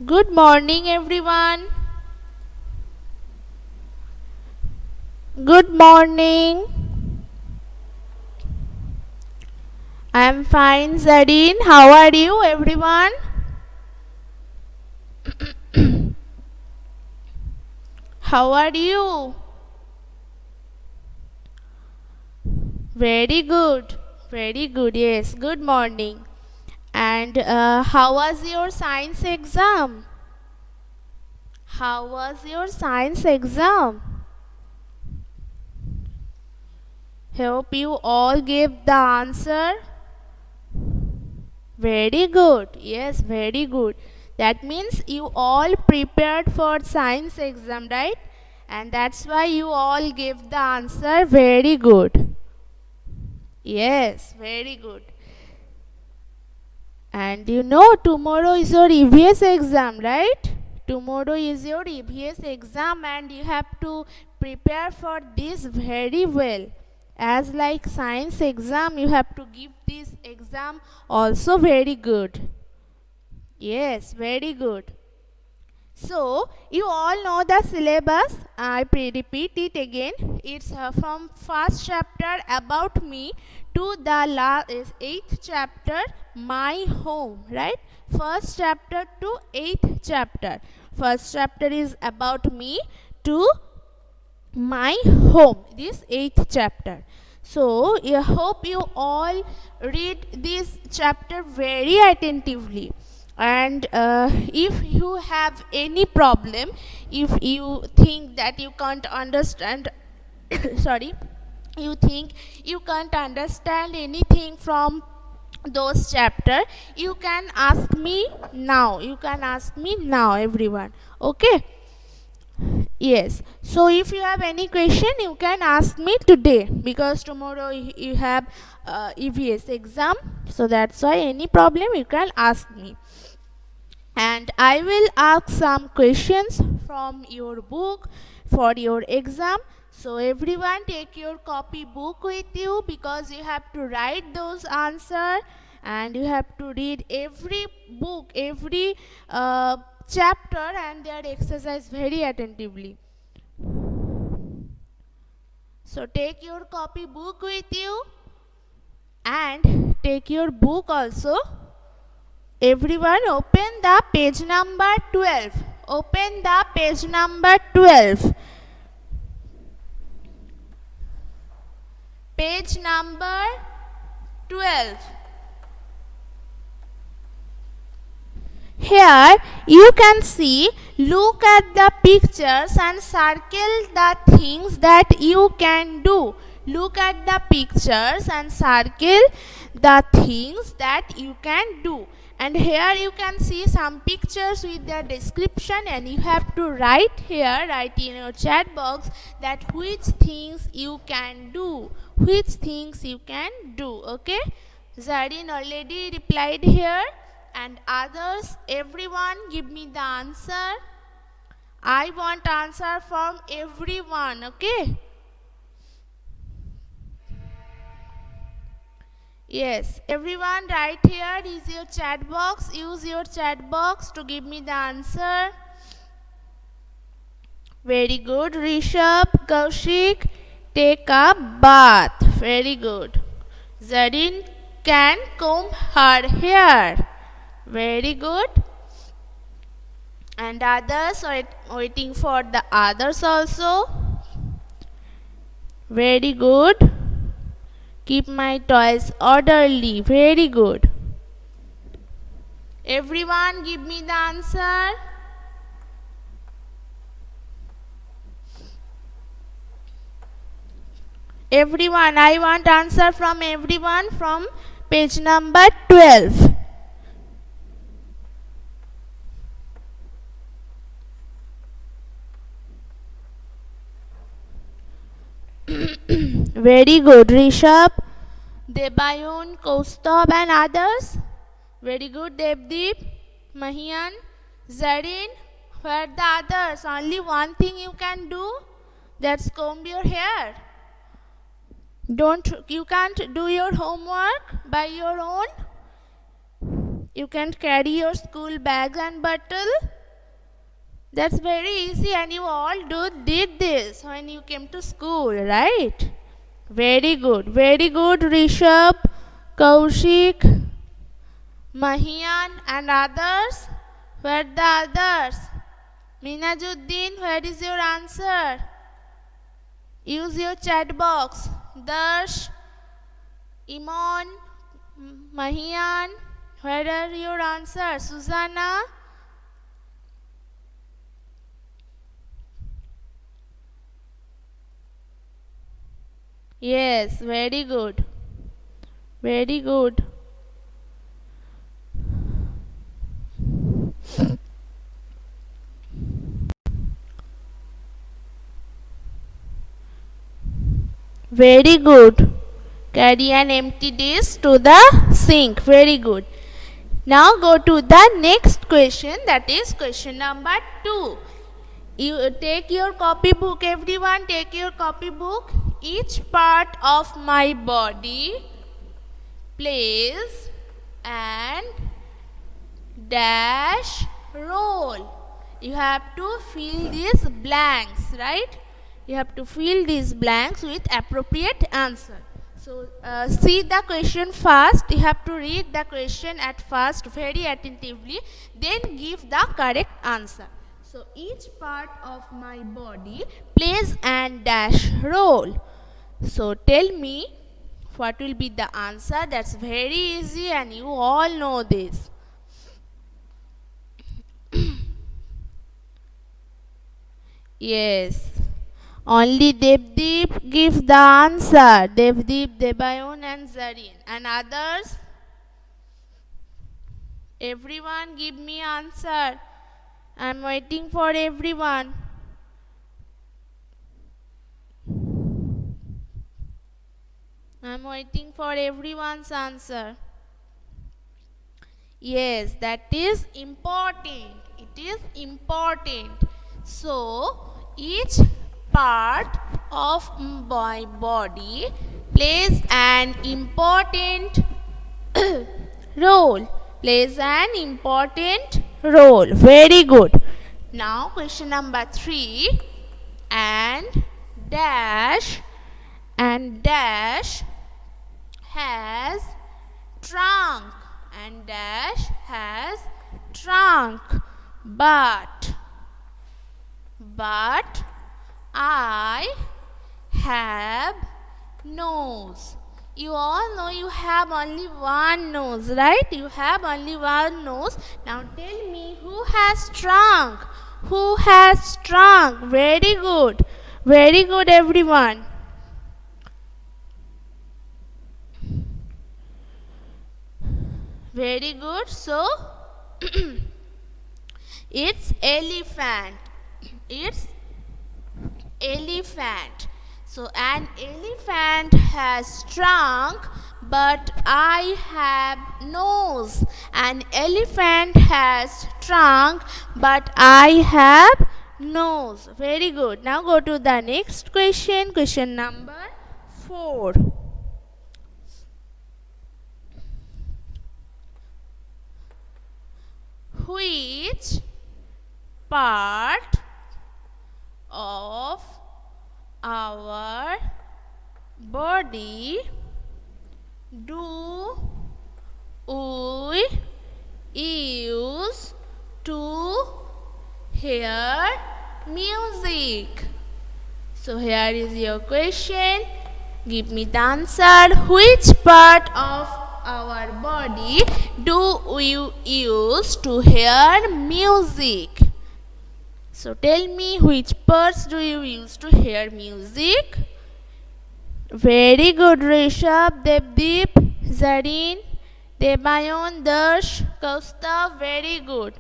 Good morning, everyone. Good morning. I am fine, Zadine. How are you, everyone? How are you? Very good. Very good. Yes. Good morning. And how was your science exam? How was your science exam? Hope you all gave the answer. Very good. Yes, very good. That means you all prepared for science exam, right? And that's why you all gave the answer very good. Yes, very good. And you know tomorrow is your EVS exam, right? Tomorrow is your EVS exam and you have to prepare for this very well. As like science exam, you have to give this exam also very good. Yes, very good. So, you all know the syllabus. I repeat it again. It's from first chapter about me to the last is eighth chapter, my home, right? First chapter to eighth chapter. First chapter is about me to my home. This eighth chapter. So, I hope you all read this chapter very attentively. And if you have any problem, if you think that you can't understand sorry, you think you can't understand anything from those chapter, you can ask me now. You can ask me now, everyone. Okay. Yes. So if you have any question, you can ask me today because tomorrow you have EVS exam. So that's why any problem you can ask me. And I will ask some questions from your book for your exam. So everyone take your copy book with you because you have to write those answers and you have to read every book, every chapter and their exercise very attentively. So take your copy book with you and take your book also. Everyone open the page number 12. Open the page number 12. Page number 12. Here you can see, look at the pictures and circle the things that you can do. Look at the pictures and circle the things that you can do. And here you can see some pictures with their description and you have to write here, write in your chat box that which things you can do. Which things you can do. Okay. Zarin already replied here. And others, everyone give me the answer. I want answer from everyone, okay? Yes, everyone right here is your chat box. Use your chat box to give me the answer. Very good. Rishabh, Kaushik, take a bath. Very good. Zarin can comb her hair. Very good. And others waiting for the others also. Very good. Keep my toys orderly. Very good. Everyone give me the answer. Everyone, I want answer from everyone from page number 12. Very good, Rishabh, Debayun, Kaustubh and others. Very good, Devdeep, Mahian, Zarin. Where the others? Only one thing you can do. That's comb your hair. You can't do your homework by your own. You can carry your school bag and bottle. That's very easy, and you all did this when you came to school, right? Very good, Rishabh, Kaushik, Mahian, and others. Where are the others? Minajuddin, where is your answer? Use your chat box. Darsh, Imon, Mahian, where are your answers? Susanna? Yes, very good. Very good. Very good. Carry an empty dish to the sink. Very good. Now go to the next question, that is question number 2. You take your copybook, everyone, take your copybook. Each part of my body plays and dash role. You have to fill these blanks, right? You have to fill these blanks with appropriate answer. So see the question first. You have to read the question at first very attentively, then give the correct answer. So each part of my body plays and dash role. So tell me what will be the answer. That's very easy and you all know this. Yes. Only Devdeep give the answer. Devdeep, Debayon and Zareen. And others? Everyone give me answer. I am waiting for everyone. I am waiting for everyone's answer. Yes, that is important. It is important. So, each part of my body plays an important role. Plays an important role. Very good. Now, question number 3. And dash has trunk, and dash has trunk, but I have nose. You all know you have only one nose, right? You have only one nose. Now tell me, who has trunk? Who has trunk? Very good. Very good, everyone. Very good. So, it's elephant. It's elephant. So, an elephant has trunk, but I have nose. An elephant has trunk, but I have nose. Very good. Now go to the next question. Question number 4. Which part of our body do we use to hear music? So here is your question. Give me the answer. Which part of our body do we use to hear music? So tell me, which parts do you use to hear music? Very good, Rishabh, Devdeep, Zareen, Debayon, Darsh, Kaustav. Very good.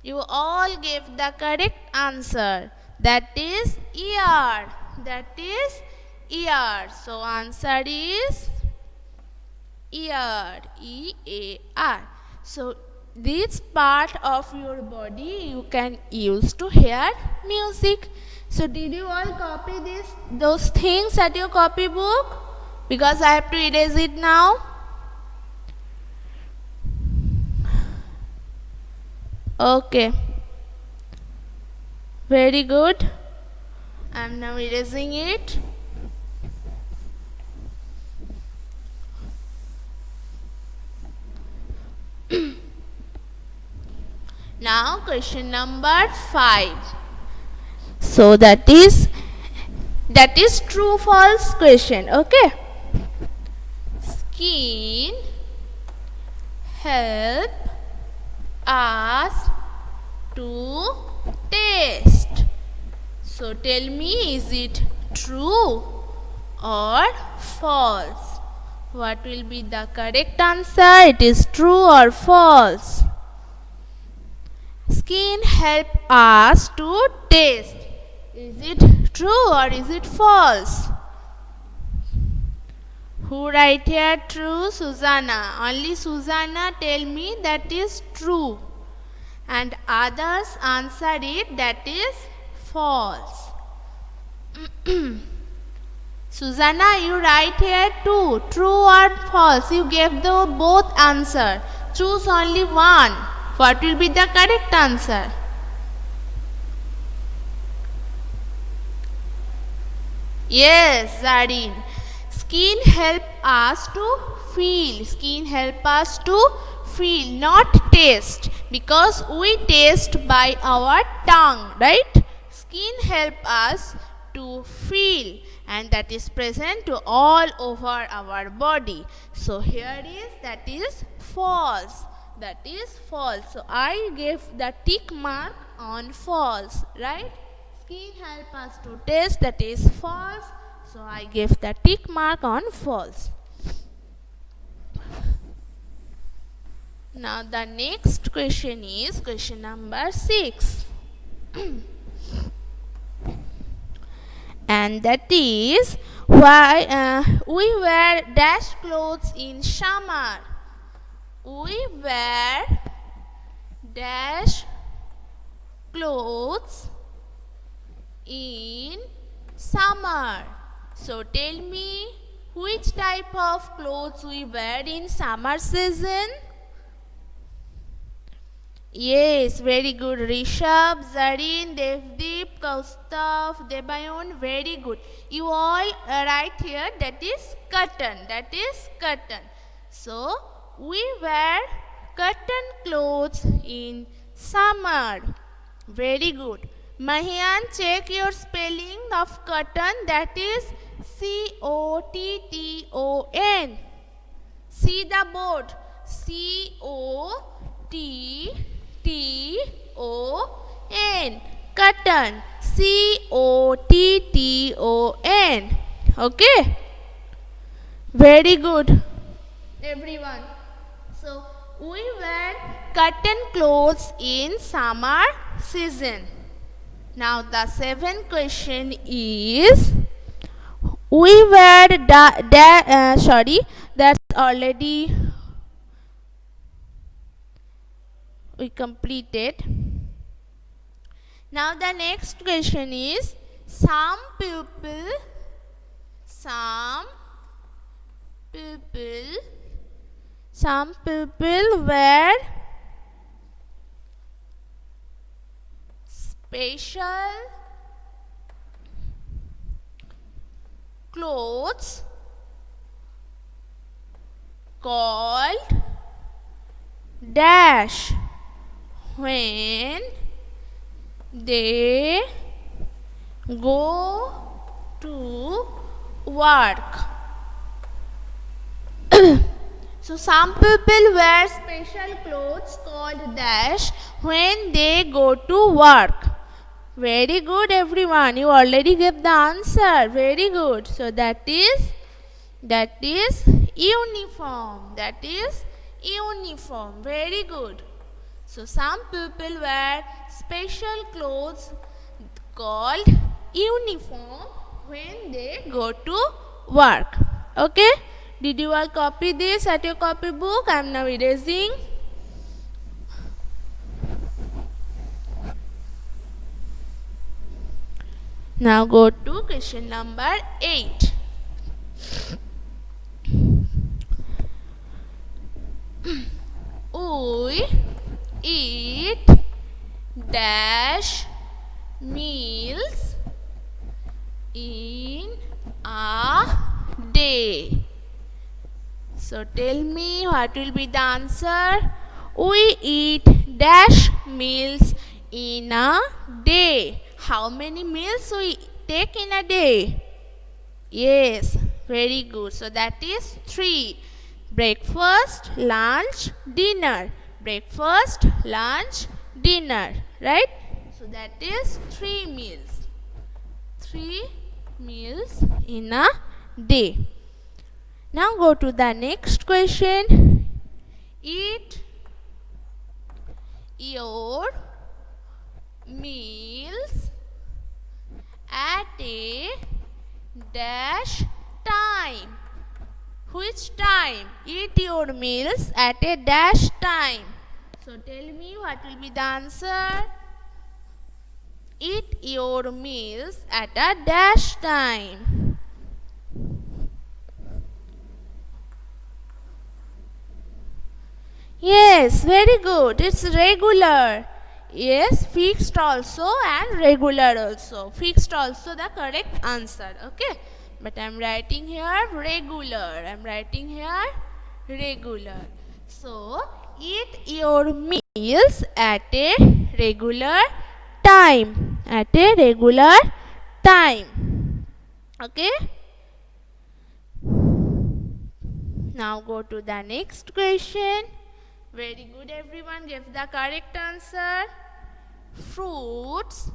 You all gave the correct answer. That is ear. That is ear. So answer is ear. E-A-R. So this part of your body you can use to hear music. So did you all copy those things at your copybook? Because I have to erase it now. Okay, very good. I am now erasing it. Now question number 5. So that is true false question. Okay. Skin help us to taste. So tell me, is it true or false? What will be the correct answer? It is true or false? Skin help us to taste. Is it true or is it false? Who write here true? Susanna. Only Susanna tell me that is true. And others answer it that is false. Susanna, you write here too. True or false? You gave the both answer. Choose only one. What will be the correct answer? Yes, Zareen. Skin help us to feel. Skin help us to feel, not taste. Because we taste by our tongue, right? Skin help us to feel, and that is present to all over our body. So here is, that is false. That is false. So I gave the tick mark on false, right? Skin help us to taste, that is false. So I gave the tick mark on false. Now the next question is question number 6. And that is, why we wear dash clothes in summer. We wear dash clothes in summer. So tell me, which type of clothes we wear in summer season? Yes, very good. Rishabh, Zareen, Devdeep, Kaustav, Debayon, very good. You all write here that is cotton. That is cotton. So we wear cotton clothes in summer. Very good. Mahian, check your spelling of cotton. That is C-O-T-T-O-N. See the board. C-O-T-T-O-N. Cotton. C-O-T-T-O-N. Okay. Very good, everyone. So we wear cotton clothes in summer season. Now the 7th question is, we wear that's already we completed. Now the next question is, some people wear special clothes called dash when they go to work. So some people wear special clothes called dash when they go to work. Very good, everyone. You already gave the answer. Very good. So that is uniform. That is uniform. Very good. So some people wear special clothes called uniform when they go to work. Okay? Did you all copy this at your copybook? I am now erasing. Now go to question number 8. We eat dash meals in a day. So tell me what will be the answer. We eat dash meals in a day. How many meals we take in a day? Yes, very good. So that is 3. Breakfast, lunch, dinner. Breakfast, lunch, dinner. Right? So that is 3 meals. 3 meals in a day. Now go to the next question. Eat your meals at a dash time. Which time? Eat your meals at a dash time. So tell me what will be the answer. Eat your meals at a dash time. Yes, very good. It's regular. Yes, fixed also and regular also. Fixed also the correct answer. Okay. But I am writing here regular. I am writing here regular. So, eat your meals at a regular time. At a regular time. Okay. Now go to the next question. Very good, everyone. Give the correct answer. Fruits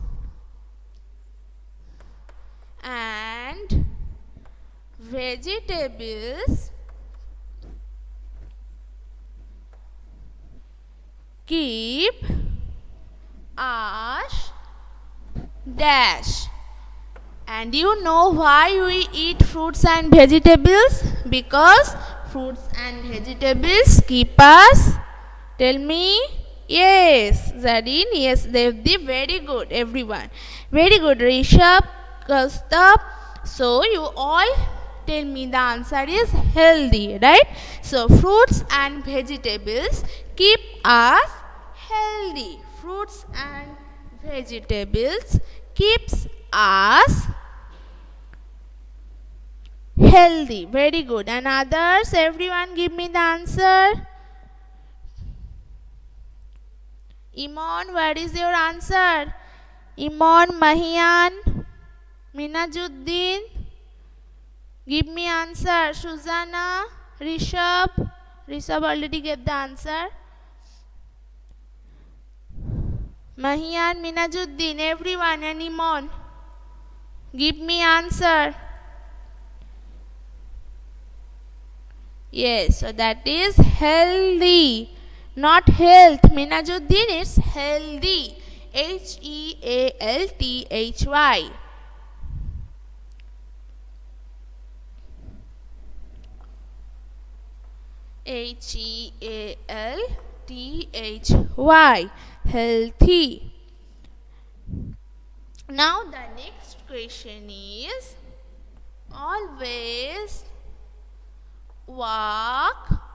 and vegetables keep us dash. And you know why we eat fruits and vegetables? Because fruits and vegetables keep us. Tell me. Yes, Zareen. Yes, Devdi. Very good, everyone. Very good, Rishabh, Kaustubh. So, you all tell me the answer is healthy, right? So, fruits and vegetables keep us healthy. Fruits and vegetables keeps us healthy. Very good. And others, everyone give me the answer. Iman, what is your answer? Iman, Mahian, Minajuddin, give me answer. Suzana, Rishabh, Rishabh already gave the answer. Mahian, Minajuddin, everyone, and Iman, give me answer. Yes, so that is healthy. Not health. Minajuddin is healthy. Healthy. Healthy. Healthy. Now the next question is always walk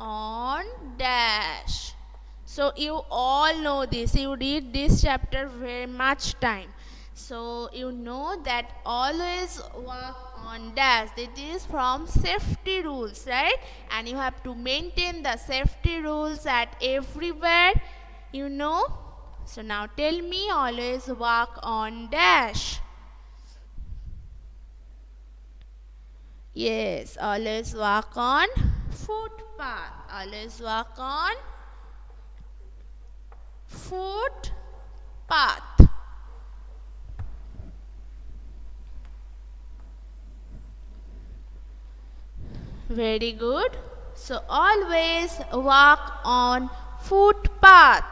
on dash. So you all know this. You read this chapter very much time. So you know that always walk on dash. It is from safety rules, right? And you have to maintain the safety rules at everywhere. You know. So now tell me, always walk on dash. Yes, always walk on footpath. Always walk on footpath. Very good. So always walk on footpath.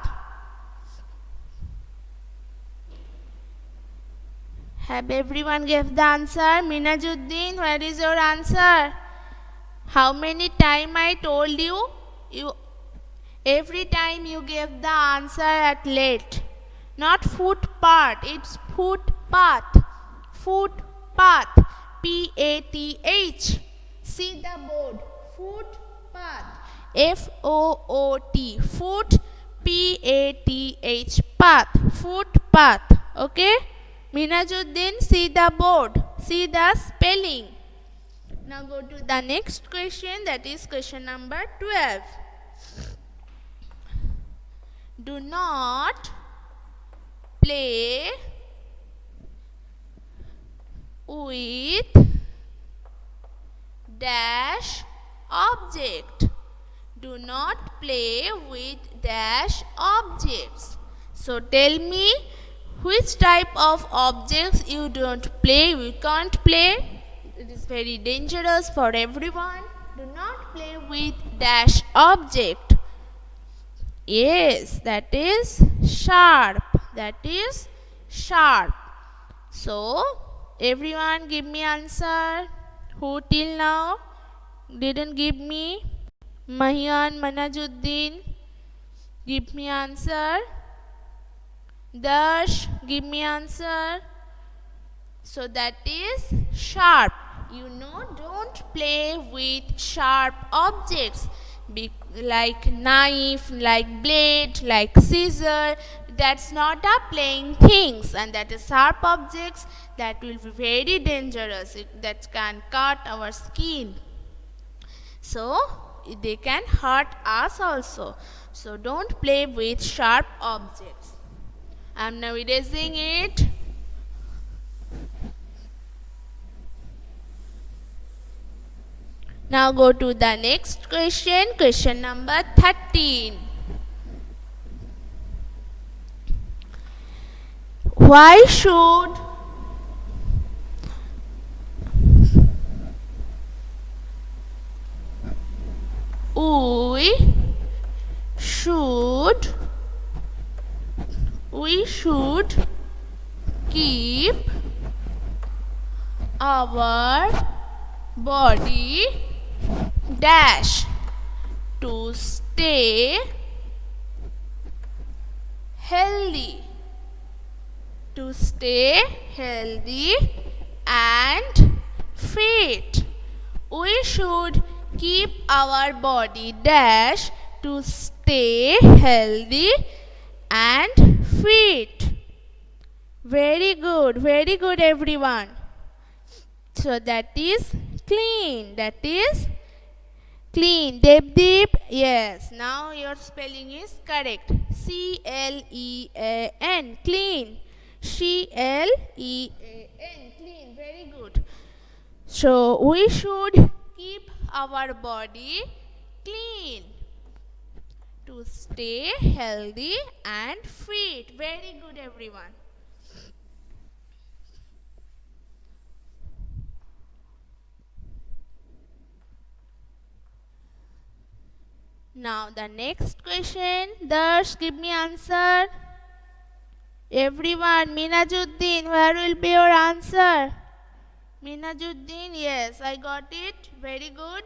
Have everyone gave the answer? Minajuddin, where is your answer? How many times I told you? Every time you gave the answer at late. Not footpath, it's footpath. Footpath. P-A-T-H. See the board. Footpath. F-O-O-T. Foot. P-A-T-H, path, footpath. Okay, Minajuddin, see the board, see the spelling. Now go to the next question, that is question number 12. Do not play with dash object. Do not play with dash objects. So tell me which type of objects you don't play, you can't play. It is very dangerous for everyone. Do not play with dash object. Yes, that is sharp. That is sharp. So everyone give me answer. Who till now didn't give me? Mahian, Manajuddin, give me answer. Dash, give me answer. So that is sharp. You know, don't play with sharp objects like knife, like blade, like scissor. That's not a playing things, and that is sharp objects that will be very dangerous. That can cut our skin. So they can hurt us also. So don't play with sharp objects. I am now erasing it. Now go to the next question, question number 13. Why should we should keep our body dash to stay healthy, to stay healthy and fit. We should keep our body dash to stay healthy and fit. Very good everyone. So that is clean, that is clean. Devdeep, yes, now your spelling is correct. C-L-E-A-N, clean. C-L-E-A-N, clean, very good. So we should keep our body clean to stay healthy and fit. Very good everyone. Now the next question, Darsh, give me answer. Everyone, Minajuddin, where will be your answer? Minajuddin, yes, I got it. Very good.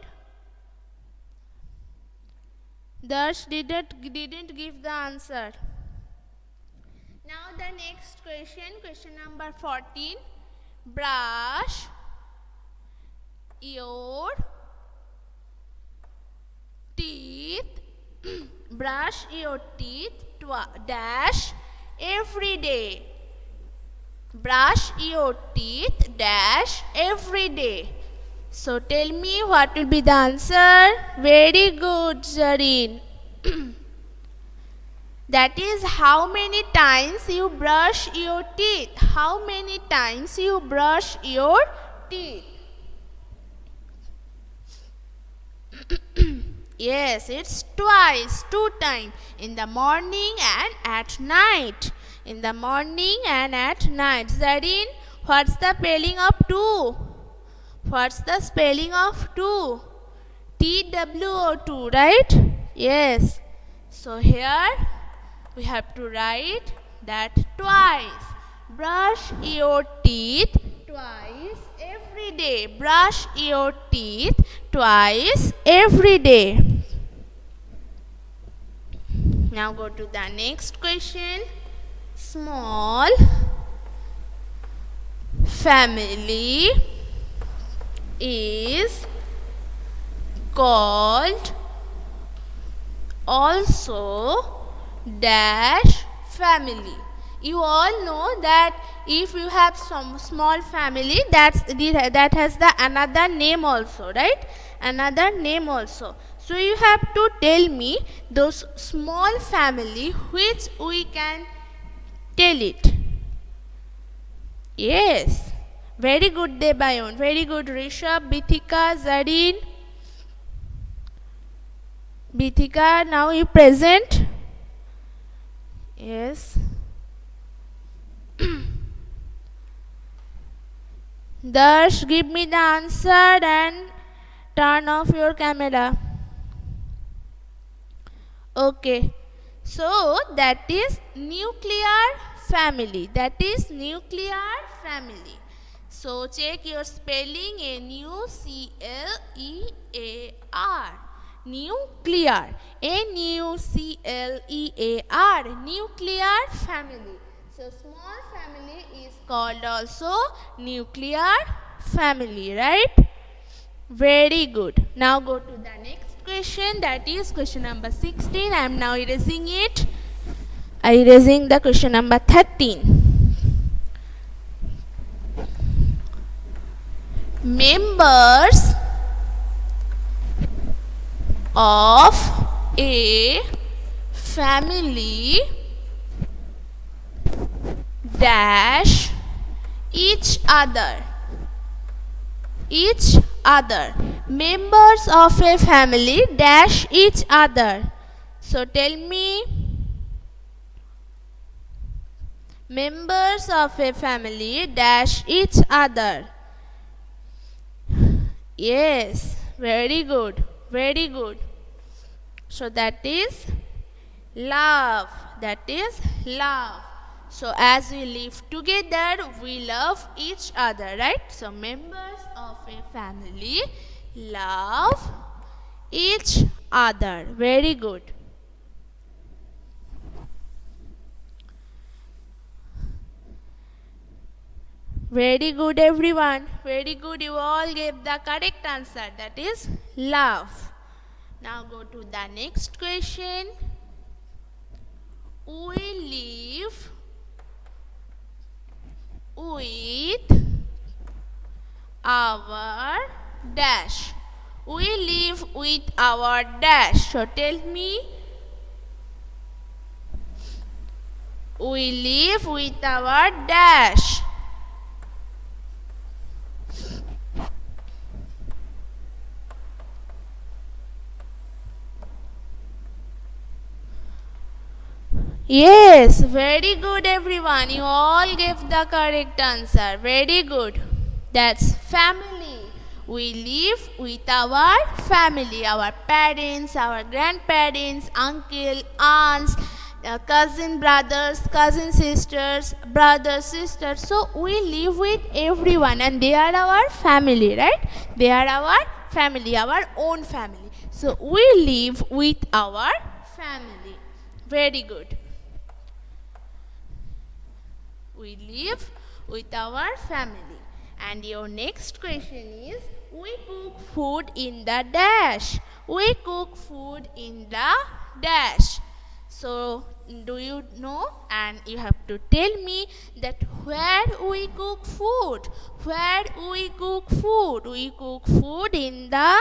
Darsh didn't give the answer. Now the next question, question number 14. Brush your teeth, brush your teeth dash every day. Brush your teeth dash every day. So tell me what will be the answer. Very good, Zareen. That is how many times you brush your teeth. How many times you brush your teeth? Yes, it's twice, 2 times, in the morning and at night. In the morning and at night. Zareen, what's the spelling of 2? What's the spelling of 2? T-W-O-2, right? Yes. So here we have to write that twice. Brush your teeth twice every day. Brush your teeth twice every day. Now go to the next question. Small family is called also dash family. You all know that if you have some small family, that has the another name also, right? Another name also. So you have to tell me those small family which we can tell it. Yes. Very good, Debayon. Very good, Rishabh, Bithika, Zareen. Bithika, now you present. Yes. Darsh, give me the answer and turn off your camera. Okay. So that is nuclear family. That is nuclear family. So check your spelling, N-U-C-L-E-A-R. Nuclear. N-U-C-L-E-A-R. Nuclear family. So small family is called also nuclear family, right? Very good. Now go to the next question, that is question number 16. I am now erasing it. I erasing the question number 13. Members of a family dash each other. Each other. Members of a family dash each other. So tell me, members of a family dash each other. Yes, very good, very good. So that is love. That is love. So as we live together, we love each other, right? So members of a family love each other. Very good. Very good, everyone. Very good. You all gave the correct answer. That is love. Now go to the next question. We live with our dash. We live with our dash. So tell me, we live with our dash. Yes, very good, everyone. You all gave the correct answer. Very good. That's family. We live with our family, our parents, our grandparents, uncle, aunts, cousin brothers, cousin sisters, brothers, sisters. So we live with everyone and they are our family, right? They are our family, our own family. So we live with our family. Very good. We live with our family. And your next question is, we cook food in the dash. We cook food in the dash. So do you know? And you have to tell me that where we cook food. Where we cook food. We cook food in the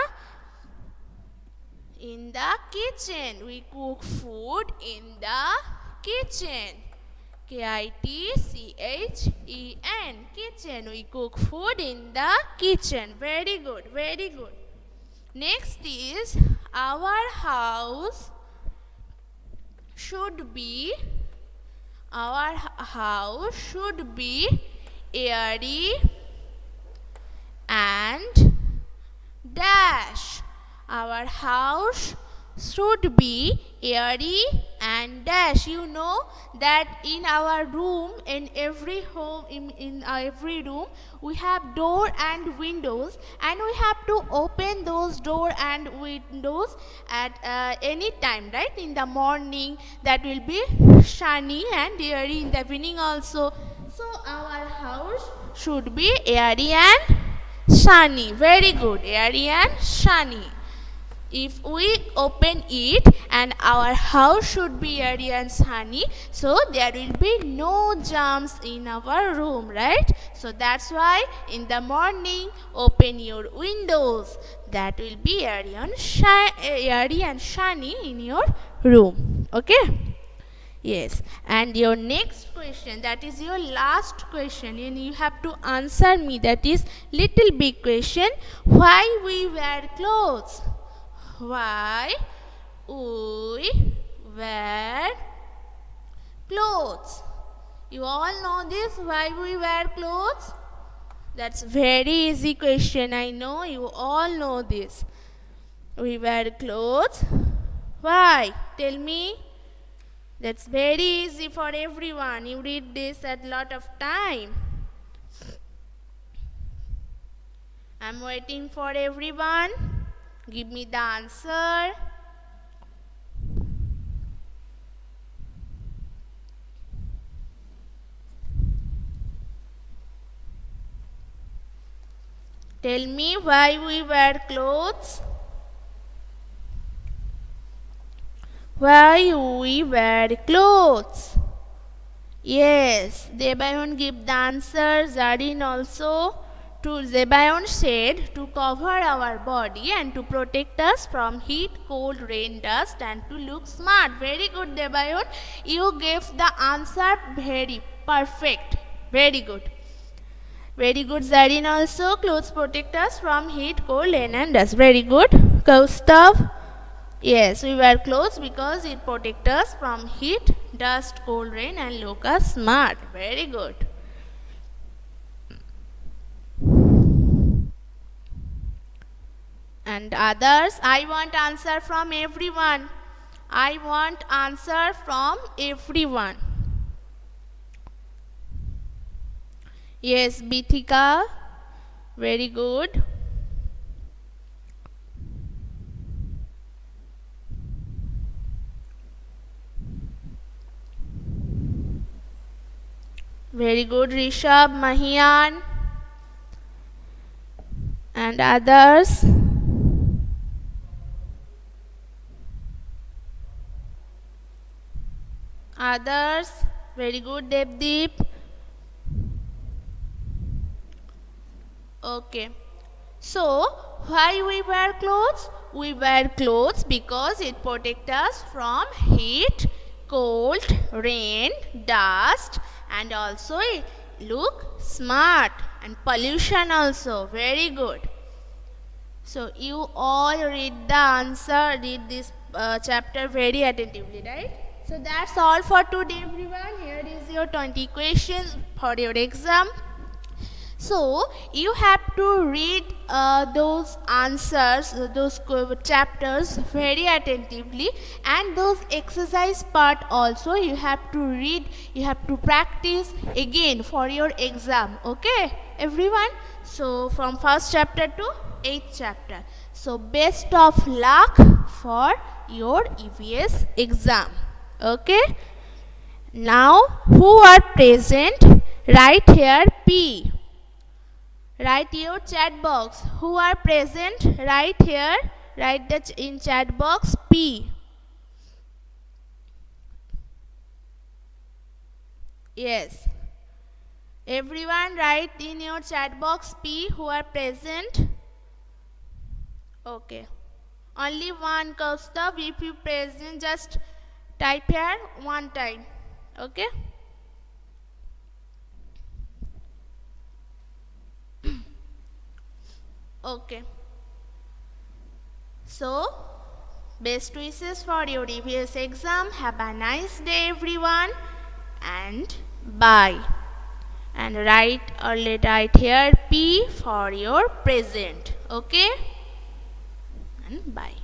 kitchen. We cook food in the kitchen. K-I-T-C-H-E-N. Kitchen. We cook food in the kitchen. Very good. Very good. Next is, our house should be airy and dash. Our house should be airy and dash. You know that in our room, in every home, in every room, we have door and windows, and we have to open those door and windows at any time, right? In the morning, that will be sunny and airy. In the evening also. So our house should be airy and sunny. Very good. Airy and sunny. If we open it and our house should be airy and sunny, so there will be no germs in our room, right? So that's why in the morning open your windows. That will be airy and sunny in your room. Okay? Yes. And your next question, that is your last question, and you have to answer me. That is little big question. Why we wear clothes? Why we wear clothes? You all know this, why we wear clothes? That's very easy question. I know you all know this. We wear clothes. Why? Tell me. That's very easy for everyone. You read this at lot of time. I'm waiting for everyone. Give me the answer. Tell me why we wear clothes. Why we wear clothes? Yes, Debayon give the answer. Zarin also. Zebayon said to cover our body and to protect us from heat, cold, rain, dust, and to look smart. Very good, Debayon. You gave the answer very perfect. Very good. Very good, Zarin also. Clothes protect us from heat, cold, rain, and dust. Very good. Kaustav. Yes, we wear clothes because it protects us from heat, dust, cold, rain, and look us smart. Very good. And others, I want answer from everyone. I want answer from everyone. Yes, Bithika. Very good. Very good, Rishabh, Mahian, and others. Others, very good, Devdeep. Okay. So, why we wear clothes? We wear clothes because it protects us from heat, cold, rain, dust, and also look smart, and pollution also. Very good. So, you all read the answer, read this chapter very attentively, right? So, that's all for today, everyone. Here is your 20 questions for your exam. So, you have to read those answers, those chapters very attentively, and those exercise part also you have to read, you have to practice again for your exam. Okay, everyone? So, from first chapter to 8th chapter. So, best of luck for your EVS exam. Okay? Now, who are present? Write here P. Write your chat box. Who are present? Write here. Write in chat box P. Yes. Everyone write in your chat box P who are present. Okay. Only one, Kaustav. If you present, just type here one time. Okay. Okay. So, best wishes for your EVS exam. Have a nice day, everyone. And bye. And write here P for your present. Okay. And bye.